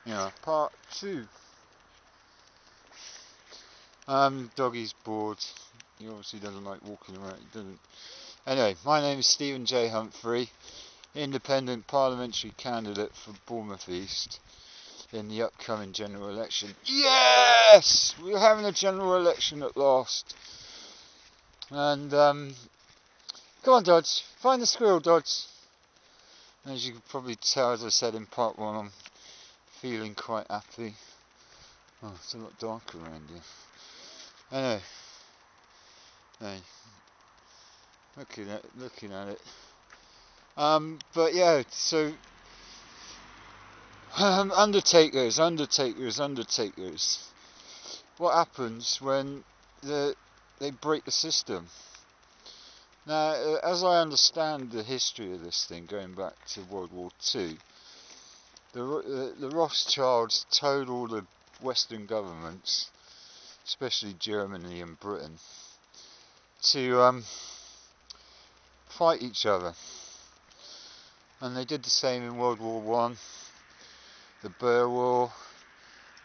Yeah, part 2. Doggy's bored. He obviously doesn't like walking around. He doesn't. Anyway, my name is Stephen J. Humphrey, independent parliamentary candidate for Bournemouth East in the upcoming general election. Yes! We're having a general election at last. And, come on, Dodge. Find the squirrel, Dodge. As you can probably tell, as I said in part 1, I'm feeling quite happy. Oh, it's a lot darker around here. Anyway, hey, looking at it. But yeah, so undertakers. What happens when they break the system? Now, as I understand the history of this thing, going back to World War II, the Rothschilds told all the Western governments, especially Germany and Britain, to fight each other. And they did the same in World War One, the Boer War,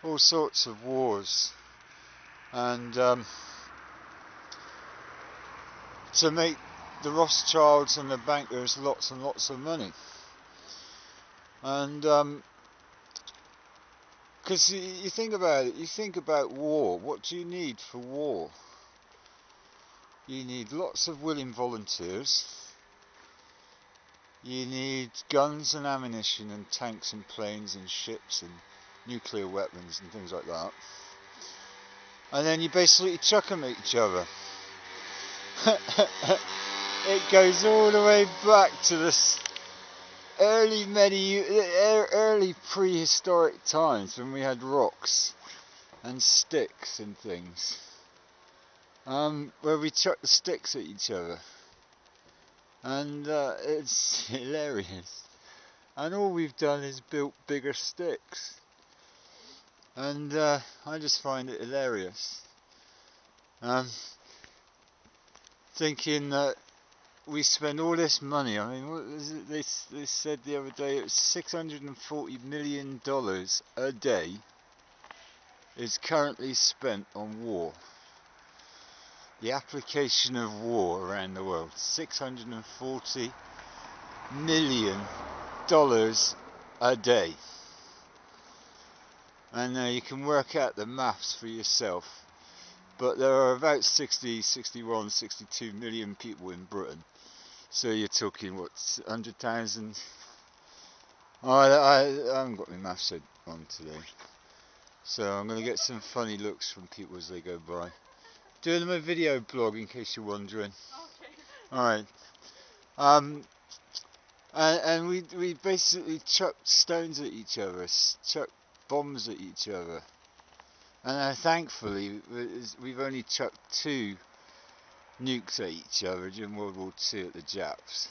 all sorts of wars. And to make the Rothschilds and the bankers lots and lots of money. And because you think about it, you think about war. What do you need for war? You need lots of willing volunteers. You need guns and ammunition and tanks and planes and ships and nuclear weapons and things like that. And then you basically chuck them at each other. It goes all the way back to this early prehistoric times when we had rocks and sticks and things, where we chucked the sticks at each other, and it's hilarious. And all we've done is built bigger sticks, and I just find it hilarious. Thinking that we spend all this money. I mean, what is it? They said the other day it was $640 million a day is currently spent on war. The application of war around the world. $640 million a day. And you can work out the maths for yourself. But there are about 60, 61, 62 million people in Britain. So you're talking, what, 100,000? Oh, I haven't got my maths head on today. So I'm going to get some funny looks from people as they go by. Doing my video blog, in case you're wondering. Okay. Alright. And we basically chucked stones at each other, chucked bombs at each other. And thankfully, we've only chucked 2 nukes at each other during World War II at the Japs.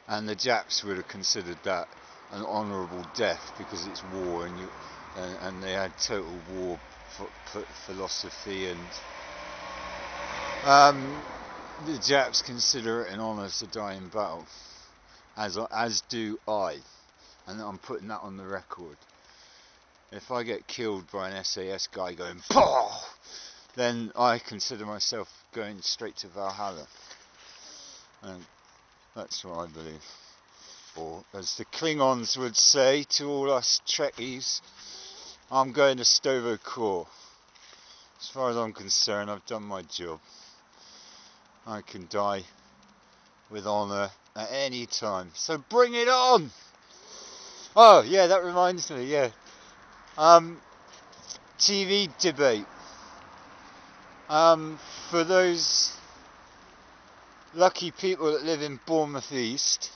And the Japs would have considered that an honourable death because it's war, and they had total war philosophy, and the Japs consider it an honour to die in battle, as do I, and I'm putting that on the record. If I get killed by an SAS guy going PAW, then I consider myself going straight to Valhalla. And that's what I believe. Or, as the Klingons would say to all us Trekkies, I'm going to Sto-vo-kor. As far as I'm concerned, I've done my job. I can die with honour at any time. So bring it on! Oh, yeah, that reminds me, yeah. TV debate. For those lucky people that live in Bournemouth East,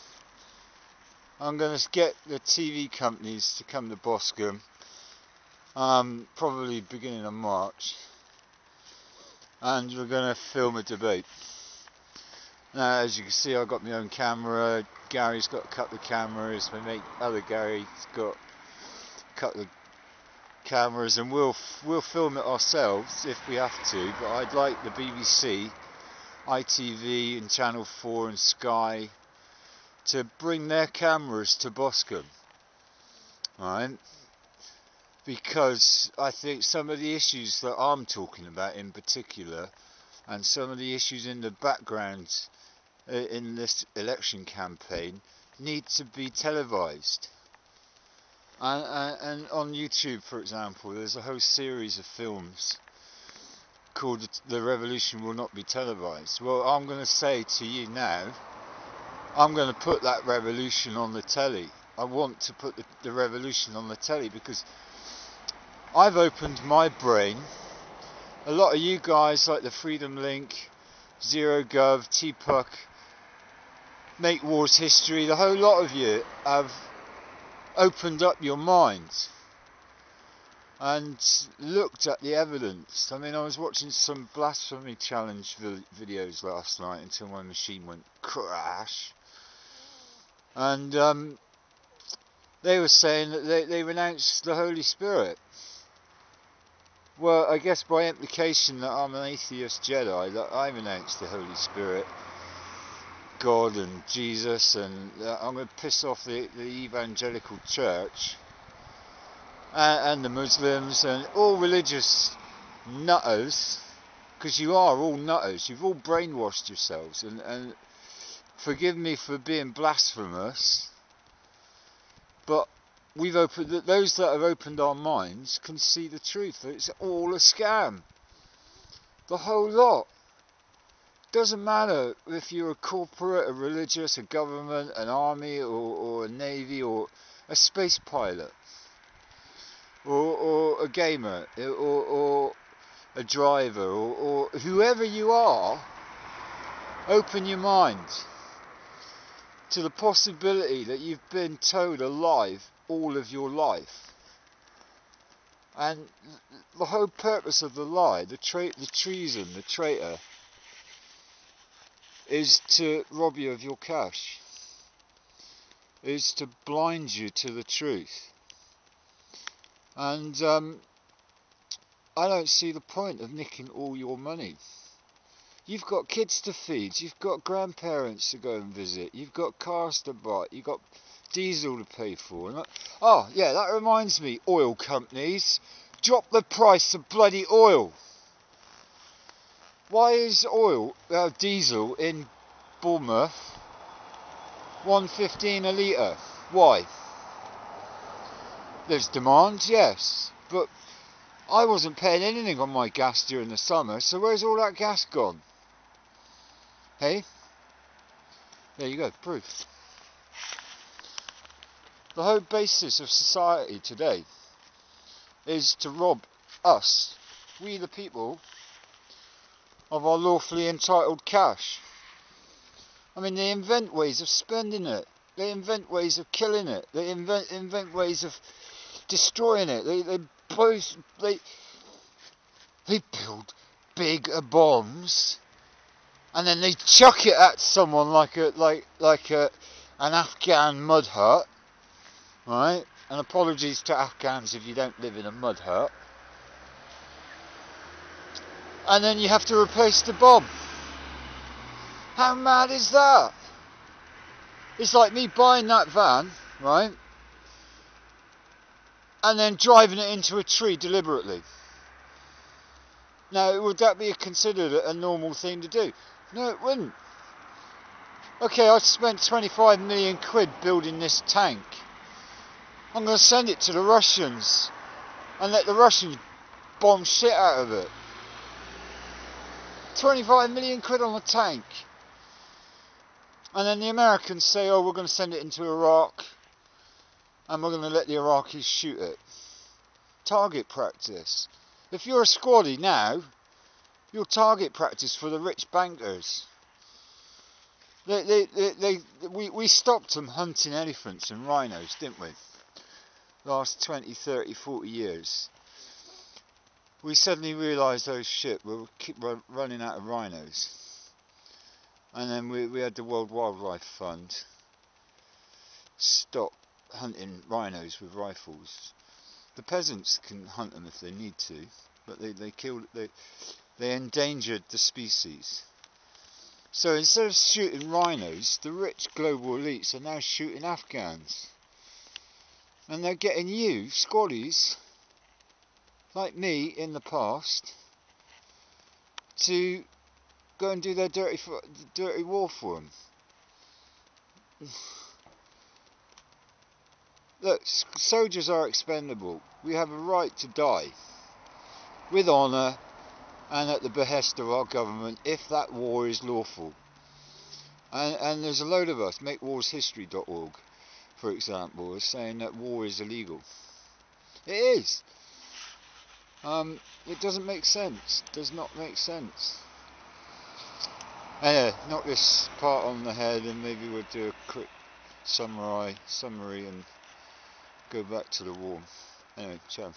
I'm going to get the TV companies to come to Boscombe, probably beginning of March, and we're going to film a debate. Now, as you can see, I've got my own camera. Gary's got a couple of cameras. My mate, other Gary's got a couple of cameras, and we'll film it ourselves if we have to. But I'd like the BBC, ITV, and Channel 4 and Sky to bring their cameras to Boscombe. Alright, because I think some of the issues that I'm talking about in particular, and some of the issues in the background in this election campaign, need to be televised. And on YouTube, for example, there's a whole series of films called The Revolution Will Not Be Televised. Well, I'm going to say to you now, I'm going to put that revolution on the telly. I want to put the revolution on the telly because I've opened my brain. A lot of you guys, like the Freedom Link, ZeroGov, TPUC, Make Wars History, the whole lot of you have opened up your minds and looked at the evidence. I mean, I was watching some blasphemy challenge videos last night until my machine went crash, and they were saying that they renounced the Holy Spirit. Well, I guess by implication that I'm an atheist Jedi, that I renounce the Holy Spirit, God and Jesus, and I'm going to piss off the evangelical church and the Muslims and all religious nutters, because you are all nutters. You've all brainwashed yourselves, and forgive me for being blasphemous, but we've opened, those that have opened our minds can see the truth. It's all a scam, the whole lot. Doesn't matter if you're a corporate, a religious, a government, an army, or a navy, or a space pilot, or a gamer, or a driver, or whoever you are. Open your mind to the possibility that you've been told a lie all of your life, and the whole purpose of the lie, the treason, the traitor, is to rob you of your cash, is to blind you to the truth. And I don't see the point of nicking all your money. You've got kids to feed, you've got grandparents to go and visit, you've got cars to buy, you've got diesel to pay for. And oh yeah, that reminds me, oil companies, drop the price of bloody oil. Why is diesel in Bournemouth $1.15 a litre? Why? There's demand, yes, but I wasn't paying anything on my gas during the summer, so where's all that gas gone? Hey? There you go, proof. The whole basis of society today is to rob us, we the people, of our lawfully entitled cash. I mean, they invent ways of spending it. They invent ways of killing it. They invent ways of destroying it. They build big bombs, and then they chuck it at someone like an Afghan mud hut, right? And apologies to Afghans if you don't live in a mud hut. And then you have to replace the bomb. How mad is that? It's like me buying that van, right, and then driving it into a tree deliberately. Now, would that be considered a normal thing to do? No, it wouldn't. Okay, I spent 25 million quid building this tank. I'm going to send it to the Russians and let the Russians bomb shit out of it. 25 million quid on a tank. And then the Americans say, oh, we're going to send it into Iraq and we're going to let the Iraqis shoot it. Target practice. If you're a squaddy now, you'll target practice for the rich bankers. We stopped them hunting elephants and rhinos, didn't we? Last 20, 30, 40 years. We suddenly realised, oh shit, we'll keep running out of rhinos. And then we had the World Wildlife Fund stop hunting rhinos with rifles. The peasants can hunt them if they need to, but they endangered the species. So instead of shooting rhinos, the rich global elites are now shooting Afghans. And they're getting you, squaddies, like me in the past, to go and do their dirty war for them. Look, soldiers are expendable. We have a right to die with honour and at the behest of our government if that war is lawful. And there's a load of us, makewarshistory.org, for example, is saying that war is illegal. It is. It doesn't make sense. Does not make sense. Anyway, knock this part on the head and maybe we'll do a quick summary and go back to the war. Anyway, ciao.